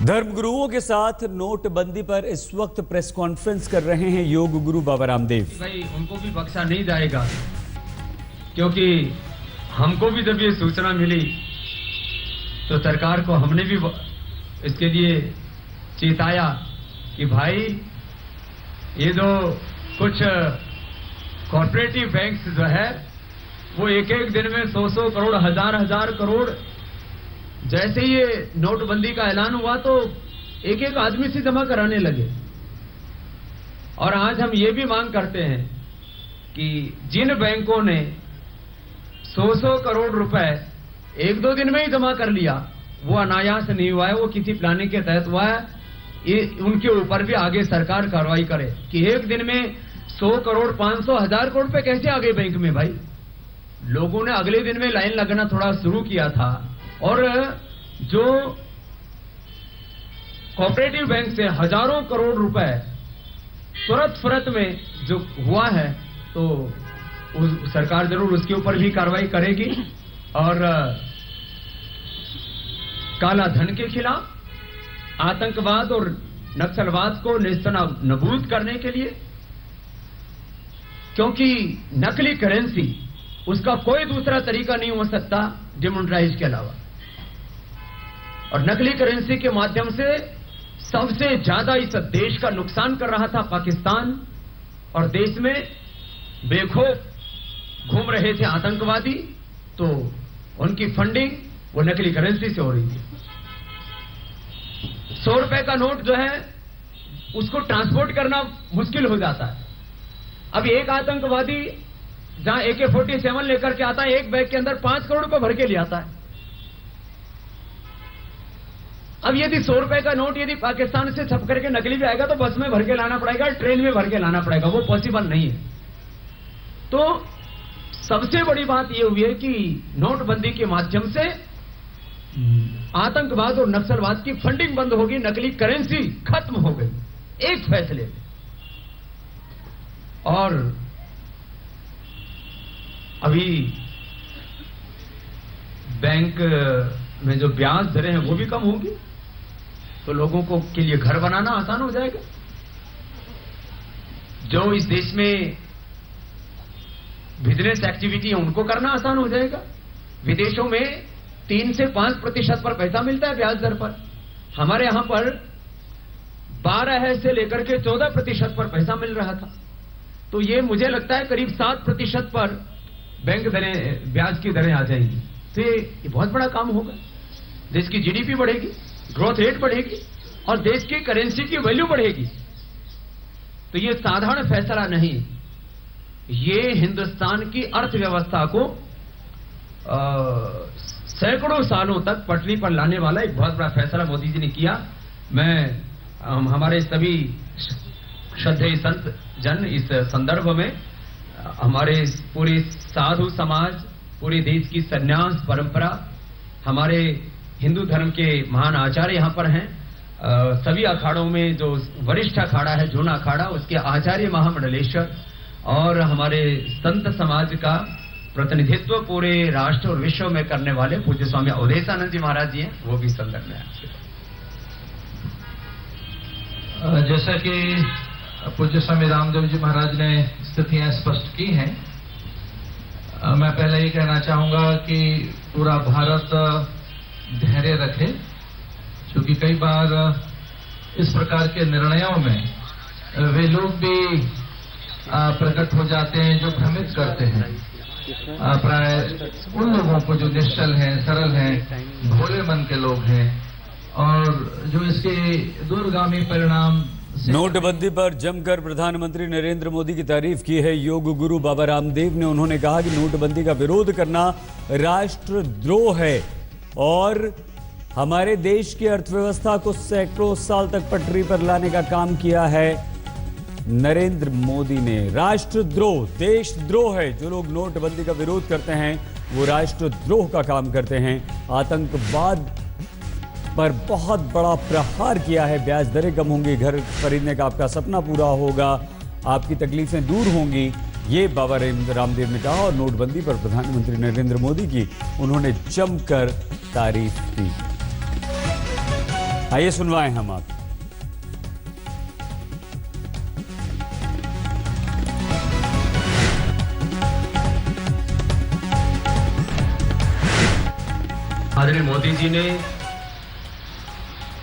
धर्मगुरुओं के साथ नोटबंदी पर इस वक्त प्रेस कॉन्फ्रेंस कर रहे हैं योग गुरु बाबा रामदेव। भाई उनको भी बख्शा नहीं जाएगा, क्योंकि हमको भी जब ये सूचना मिली तो सरकार को हमने भी इसके लिए चेताया कि भाई ये जो कुछ कॉर्पोरेटिव बैंक्स जो है वो एक एक दिन में 100 करोड़ हजार करोड़, जैसे ये नोटबंदी का ऐलान हुआ तो एक एक आदमी से जमा कराने लगे। और आज हम ये भी मांग करते हैं कि जिन बैंकों ने 100 करोड़ रुपए एक दो दिन में ही जमा कर लिया, वो अनायास नहीं हुआ है, वो किसी प्लानिंग के तहत हुआ है। ये उनके ऊपर भी आगे सरकार कार्रवाई करे कि एक दिन में 100 करोड़ 500 हजार करोड़ पे कैसे आ गए बैंक में। भाई लोगों ने अगले दिन में लाइन लगना थोड़ा शुरू किया था, और जो कोऑपरेटिव बैंक से हजारों करोड़ रुपए तुरंत में जो हुआ है, तो सरकार जरूर उसके ऊपर भी कार्रवाई करेगी। और काला धन के खिलाफ, आतंकवाद और नक्सलवाद को नेस्तनाबूद करने के लिए, क्योंकि नकली करेंसी उसका कोई दूसरा तरीका नहीं हो सकता डिमोनेटाइज के अलावा। और नकली करेंसी के माध्यम से सबसे ज्यादा इस देश का नुकसान कर रहा था पाकिस्तान, और देश में बेखौफ घूम रहे थे आतंकवादी, तो उनकी फंडिंग वो नकली करेंसी से हो रही थी। 100 रुपए का नोट जो है उसको ट्रांसपोर्ट करना मुश्किल हो जाता है। अब एक आतंकवादी जहां AK-47 लेकर के आता है, एक बैग के अंदर 5 करोड़ रुपए भर के ले आता है। अब यदि 100 रुपए का नोट यदि पाकिस्तान से छप करके नकली भी आएगा तो बस में भर के लाना पड़ेगा, ट्रेन में भर के लाना पड़ेगा, वो पॉसिबल नहीं है। तो सबसे बड़ी बात यह हुई है कि नोटबंदी के माध्यम से आतंकवाद और नक्सलवाद की फंडिंग बंद होगी, नकली करेंसी खत्म हो गई एक फैसले में। और अभी बैंक में जो ब्याज दरें हैं वो भी कम होंगी, तो लोगों को के लिए घर बनाना आसान हो जाएगा। जो इस देश में बिजनेस एक्टिविटी है उनको करना आसान हो जाएगा। विदेशों में 3 से 5% पर पैसा मिलता है ब्याज दर पर, हमारे यहां पर 12 से लेकर के 14% पर पैसा मिल रहा था। तो ये मुझे लगता है करीब 7% पर बैंक दरें, ब्याज की दरें आ जाएंगी। तो ये बहुत बड़ा काम होगा। देश की GDP बढ़ेगी, ग्रोथ रेट बढ़ेगी, और देश की करेंसी की वैल्यू बढ़ेगी। तो ये साधारण फैसला नहीं, ये हिंदुस्तान की अर्थव्यवस्था को सैकड़ों सालों तक पटरी पर लाने वाला एक बहुत बड़ा फैसला मोदी जी ने किया। मैं हमारे सभी श्रद्धेय संत जन इस संदर्भ में, हमारे पूरे साधु समाज, पूरे देश की सन्यास परंपरा, हमारे हिंदू धर्म के महान आचार्य यहां पर हैं, सभी अखाड़ों में जो वरिष्ठ अखाड़ा है जूना अखाड़ा, उसके आचार्य महामंडलेश्वर, और हमारे संत समाज का प्रतिनिधित्व पूरे राष्ट्र और विश्व में करने वाले पूज्य स्वामी अवधेशानंद जी महाराज जी हैं, वो भी संदर्भ में आपसे। जैसा कि पूज्य स्वामी रामदेव जी महाराज ने स्थितियां स्पष्ट की हैं, मैं पहले ये कहना चाहूंगा कि पूरा भारत धैर्य रखे, क्योंकि कई बार इस प्रकार के निर्णयों में वे लोग भी प्रकट हो जाते हैं जो भ्रमित करते हैं प्राय उन लोगों को जो निश्चल हैं, सरल हैं, भोले मन के लोग हैं, और जो इसके दूरगामी परिणाम। नोटबंदी पर जमकर प्रधानमंत्री नरेंद्र मोदी की तारीफ की है योग गुरु बाबा रामदेव ने। उन्होंने कहा कि नोटबंदी का विरोध करना राष्ट्रद्रोह है, और हमारे देश की अर्थव्यवस्था को सैकड़ों साल तक पटरी पर लाने का काम किया है नरेंद्र मोदी ने। राष्ट्रद्रोह देशद्रोह है। जो लोग नोटबंदी का विरोध करते हैं वो राष्ट्रद्रोह का काम करते हैं। आतंकवाद पर बहुत बड़ा प्रहार किया है। ब्याज दरें कम होंगी, घर खरीदने का आपका सपना पूरा होगा, आपकी तकलीफें दूर होंगी, ये बाबा रामदेव ने कहा। और नोटबंदी पर प्रधानमंत्री नरेंद्र मोदी की उन्होंने जमकर तारीफ की। आइए सुनवाएं हम आप। आदरणीय मोदी जी ने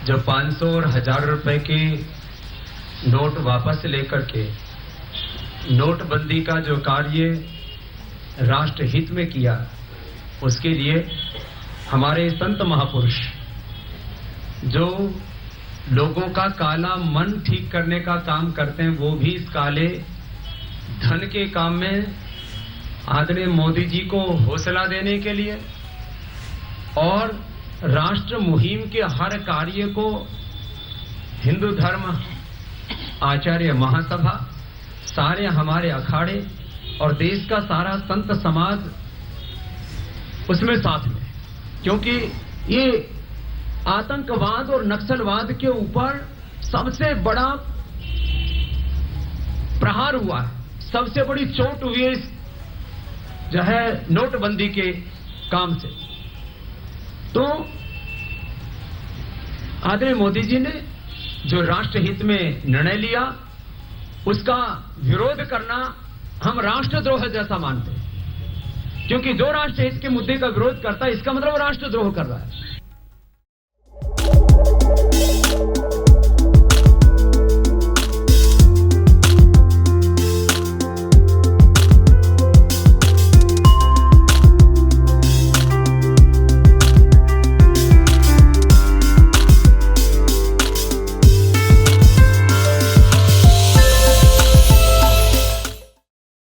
जब 500 और 1000 रुपए के नोट वापस लेकर के नोटबंदी का जो कार्य राष्ट्र हित में किया, उसके लिए हमारे संत महापुरुष जो लोगों का काला मन ठीक करने का काम करते हैं, वो भी इस काले धन के काम में आदरणीय मोदी जी को हौसला देने के लिए और राष्ट्र मुहिम के हर कार्य को हिंदू धर्म आचार्य महासभा, सारे हमारे अखाड़े और देश का सारा संत समाज उसमें साथ में, क्योंकि ये आतंकवाद और नक्सलवाद के ऊपर सबसे बड़ा प्रहार हुआ है, सबसे बड़ी चोट हुई है जो है नोटबंदी के काम से। तो आदरणीय मोदी जी ने जो राष्ट्र हित में निर्णय लिया, उसका विरोध करना हम राष्ट्रद्रोह जैसा मानते हैं, क्योंकि जो राष्ट्र हित के मुद्दे का विरोध करता है, इसका मतलब वो राष्ट्रद्रोह कर रहा है।